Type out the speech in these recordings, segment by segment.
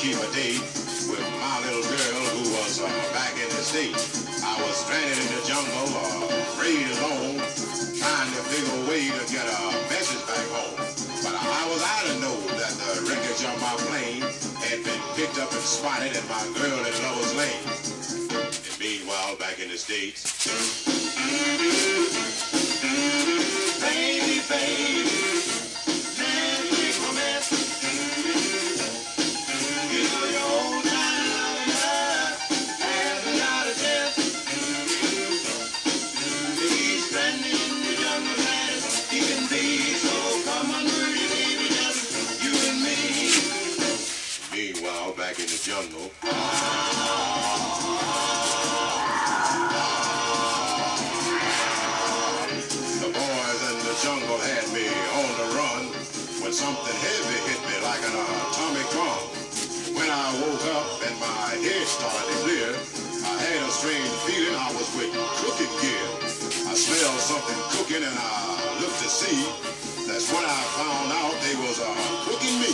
keep a date with my little girl who was back in the States. I was stranded in the jungle, raised alone, trying to figure a way to get a message back home. But I was out to know that the wreckage of my plane had been picked up and spotted at my girl in Lover's Lane. And meanwhile, back in the States, baby, baby, magic romance. You know your old time love has a lot of chance. He's stranded in the jungle, man. He can be so come on, pretty baby, just you and me. Meanwhile, back in the jungle. Jungle had me on the run when something heavy hit me like an atomic bomb. When I woke up and my head started to clear, I had a strange feeling I was with cooking gear. I smelled something cooking and I looked to see. That's when I found out they was cooking me.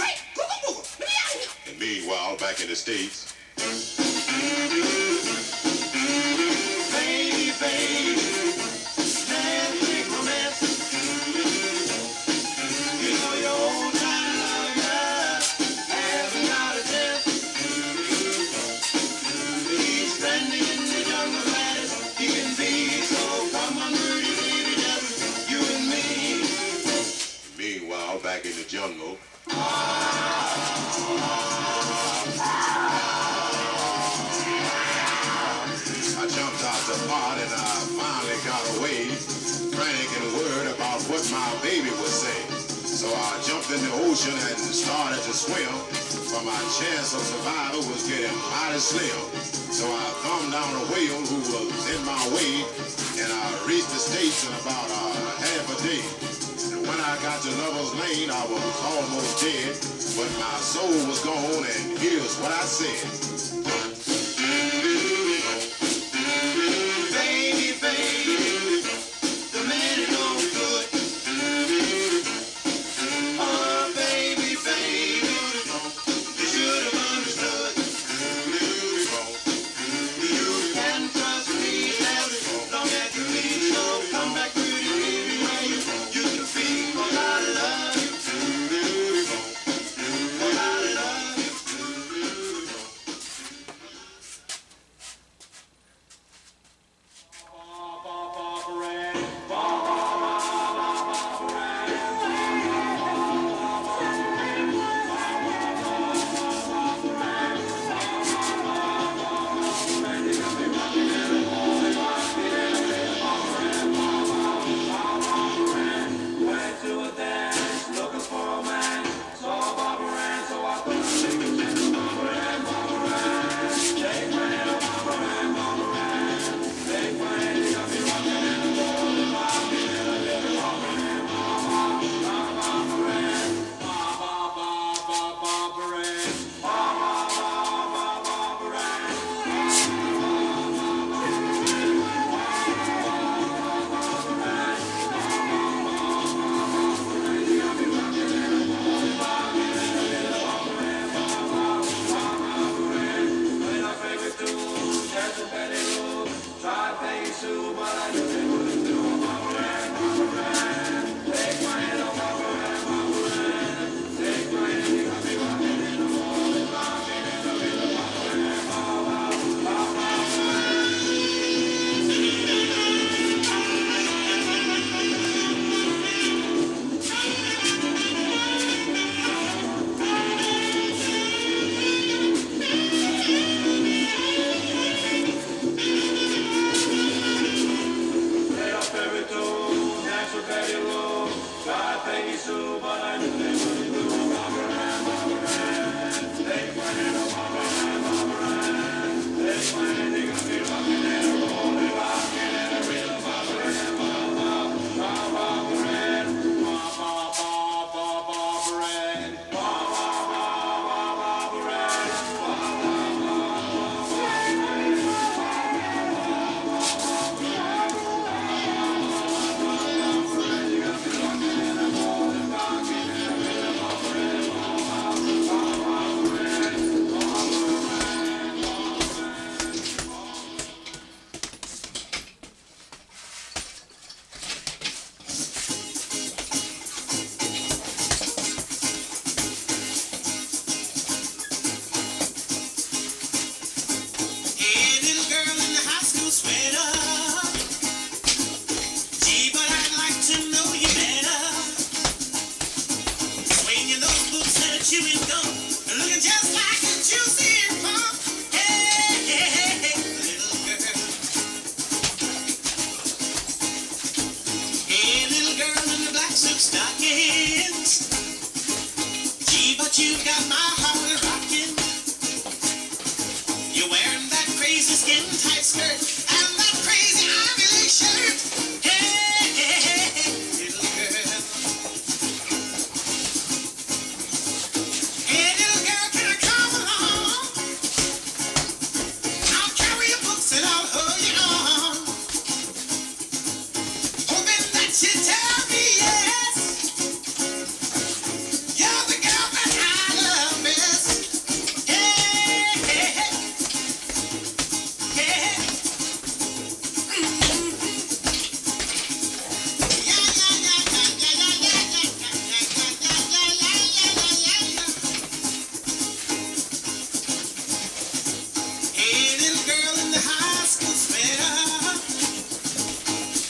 Great! Let me out of here! And meanwhile, back in the States. Baby, baby. Back in the jungle. I jumped out the pot and I finally got away, frantic and worried about what my baby would say. So I jumped in the ocean and started to swim, but my chance of survival was getting mighty slim. So I thumbed down a whale who was in my way, and I reached the States in about half a day. When I got to Lover's Lane, I was almost dead, but my soul was gone, and here's what I said. Baby, baby, the man is no good. Oh, baby, baby, you should have understood. You can trust me, as long as you leave, so come back pretty baby, where you used to be. chewing gum, looking just like a juicy plum. Hey, hey, hey, hey, little girl. Hey, little girl in the black silk stockings. Gee, but you got my heart rocking. You're wearing that crazy skin tight skirt and that crazy Ivy League shirt. Hey, hey, hey, hey, little girl. Hey, little girl, can I come along? I'll carry your books and I'll hold you on. Hoping that you tell me yes. You're the girl that I love best. Hey, hey, hey. Hey. Mm-hmm. Yeah, yeah, yeah, yeah, yeah, yeah, yeah, yeah, yeah, yeah, yeah, yeah, yeah, yeah. Hey, little girl in the high school sweater.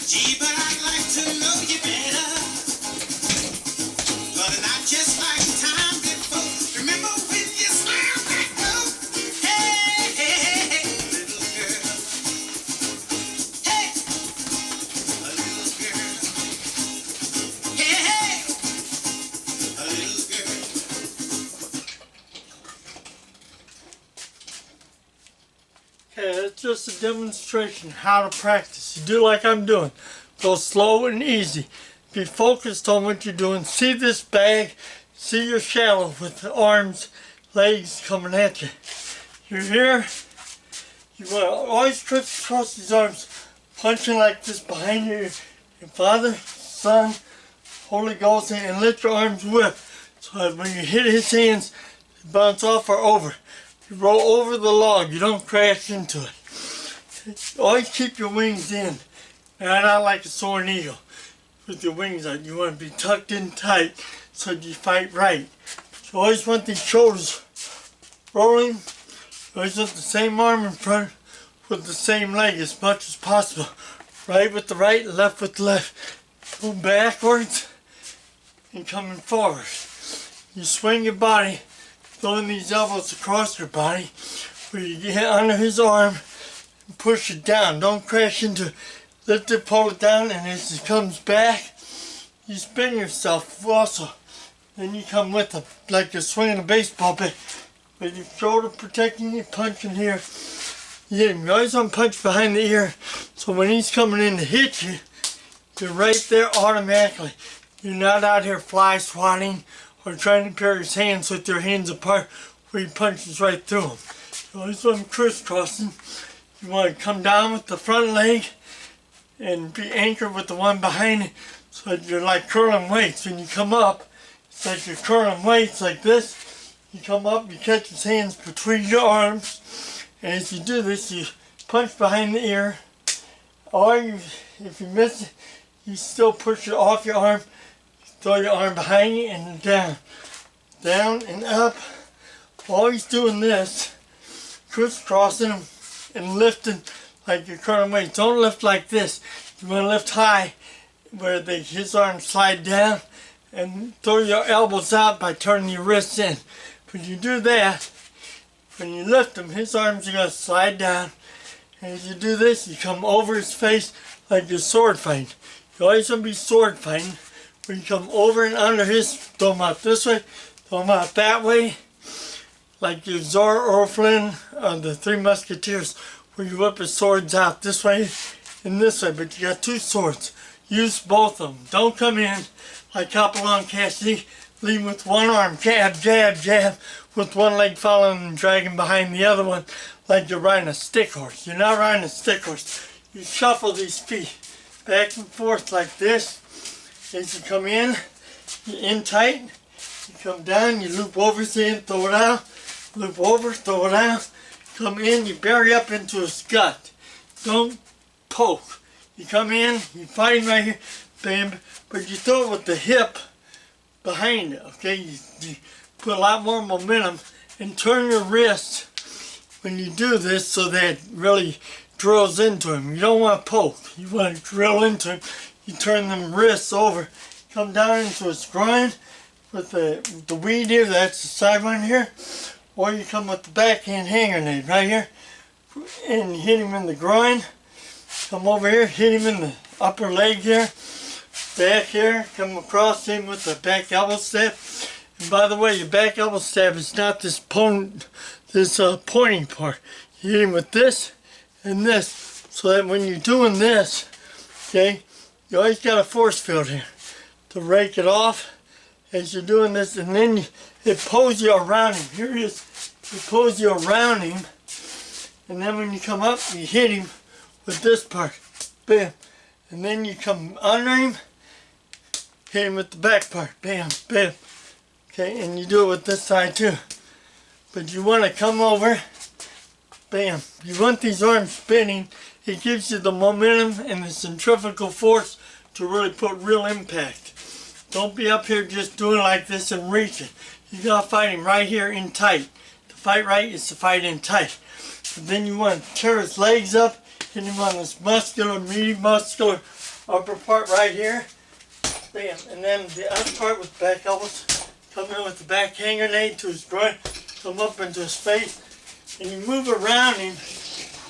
Gee, but I'd like to know you better. But not just like the time before. Remember when you smiled back though? Hey, hey, hey, hey, little girl. Hey, a little girl. Hey, hey, a little girl. Okay, it's just a demonstration how to practice. You do like I'm doing. Go slow and easy. Be focused on what you're doing. See this bag. See your shadow with the arms, legs coming at you. You're here. You want to always crisscross these arms, punching like this behind you. Your Father, Son, Holy Ghost, and let your arms whip. So that when you hit his hands, they bounce off or over. You roll over the log. You don't crash into it. Always keep your wings in. Not like a soaring eagle. With your wings out, you want to be tucked in tight so you fight right. You always want these shoulders rolling. You always want the same arm in front with the same leg as much as possible. Right with the right, left with the left. Go backwards and coming forward. You swing your body, throwing these elbows across your body, where you get under his arm and push it down. Don't crash into it. Lift it, pull it down, and as it comes back, you spin yourself also. Then you come with him, like you're swinging a baseball bat. With your shoulder protecting you, punching here. You hit him. You always want to punch behind the ear, so when he's coming in to hit you, you're right there automatically. You're not out here fly swatting or trying to pair his hands with your hands apart where he punches right through them. You always want him crisscrossing. You want to come down with the front leg and be anchored with the one behind it, so that you're like curling weights. When you come up, it's like you're curling weights like this. You come up, you catch his hands between your arms, and as you do this, you punch behind the ear, or if you miss it, you still push it off your arm, throw your arm behind you and down. Down and up. Always doing this, crisscrossing them and lifting like you're curling weights. Don't lift like this. You want to lift high where his arms slide down, and throw your elbows out by turning your wrists in. When you do that, when you lift him, his arms are going to slide down. And as you do this, you come over his face like you're sword fighting. You always want to be sword fighting. When you come over and under his, throw him out this way, throw him out that way, like your Zora or Flynn, the Three Musketeers, where you whip his swords out this way and this way, but you got two swords. Use both of them. Don't come in like Hopalong Cassidy, leading with one arm, jab, jab, jab, with one leg following and dragging behind the other one like you're riding a stick horse. You're not riding a stick horse. You shuffle these feet back and forth like this. As you come in, you're in tight. You come down, you loop over his hand, throw it out. Loop over, throw it out. Come in, you bury up into his gut. Don't poke. You come in, you're fighting right here, bam, but you throw it with the hip behind it, okay? You put a lot more momentum and turn your wrist when you do this so that it really drills into him. You don't want to poke. You want to drill into him. You turn them wrists over, come down into his groin with the weed here, that's the side one here, or you come with the backhand hand grenade right here, and you hit him in the groin. Come over here, hit him in the upper leg here, back here, come across him with the back elbow stab. And by the way, your back elbow stab is not this pointing part. You hit him with this and this, so that when you're doing this, okay, you always got a force field here to rake it off as you're doing this, and then it pulls you around him. Here he is. It pulls you around him, and then when you come up, you hit him with this part. Bam. And then you come under him, hit him with the back part. Bam, bam. Okay, and you do it with this side too. But you want to come over, bam. You want these arms spinning. It gives you the momentum and the centrifugal force to really put real impact. Don't be up here just doing like this and reaching. You gotta fight him right here in tight. To fight right is to fight in tight. But then you want to tear his legs up, hit him on this muscular, medium muscular upper part right here. Bam. And then the other part with back elbows. Come in with the back hand grenade to his groin. Come up into his face. And you move around him.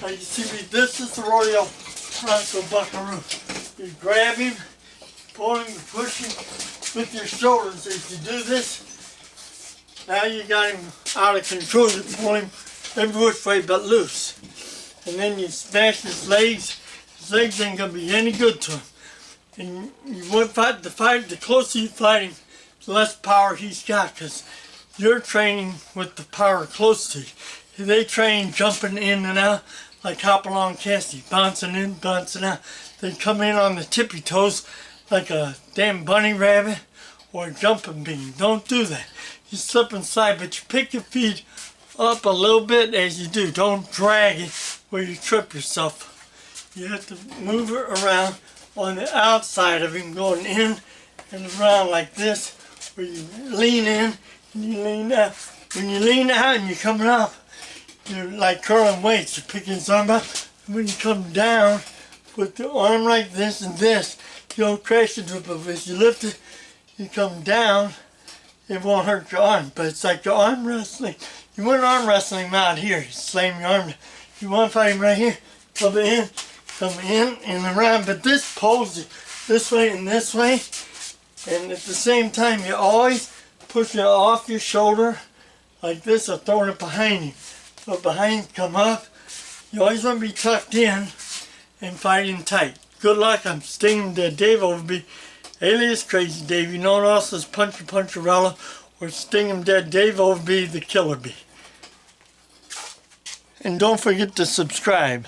Now you see me, this is the Royal Bronco Buckaroo. You grab him, pull him, push him with your shoulders. As you do this, now you got him out of control. You pull him every which way but loose. And then you smash his legs. His legs ain't gonna be any good to him. And you want to fight, the closer you fight him, the less power he's got, because you're training with the power close to you. They train jumping in and out like Hopalong Cassidy, bouncing in, bouncing out. They come in on the tippy toes like a damn bunny rabbit or a jumping bean. Don't do that. You slip and slide, but you pick your feet up a little bit as you do. Don't drag it where you trip yourself. You have to move it around on the outside of him, going in and around like this, where you lean in and you lean out. When you lean out and you're coming up, you're like curling weights. You're picking his arm up. And when you come down, put the arm like this and this, you don't crash into it, but as you lift it, you come down, it won't hurt your arm. But it's like your arm wrestling. You want arm wrestling him out here. You slam your arm. You want to fight him right here, come in and around. But this pulls you this way and this way. And at the same time, you're always pushing it off your shoulder like this or throwing it behind you. So behind, come up. You always want to be tucked in and fighting tight. Good luck. I'm Sting Dead Dave Overby, alias Crazy Dave. You know also as Punchy Puncharella or Sting 'em Dead Dave Overby, the Killer Bee. And don't forget to subscribe.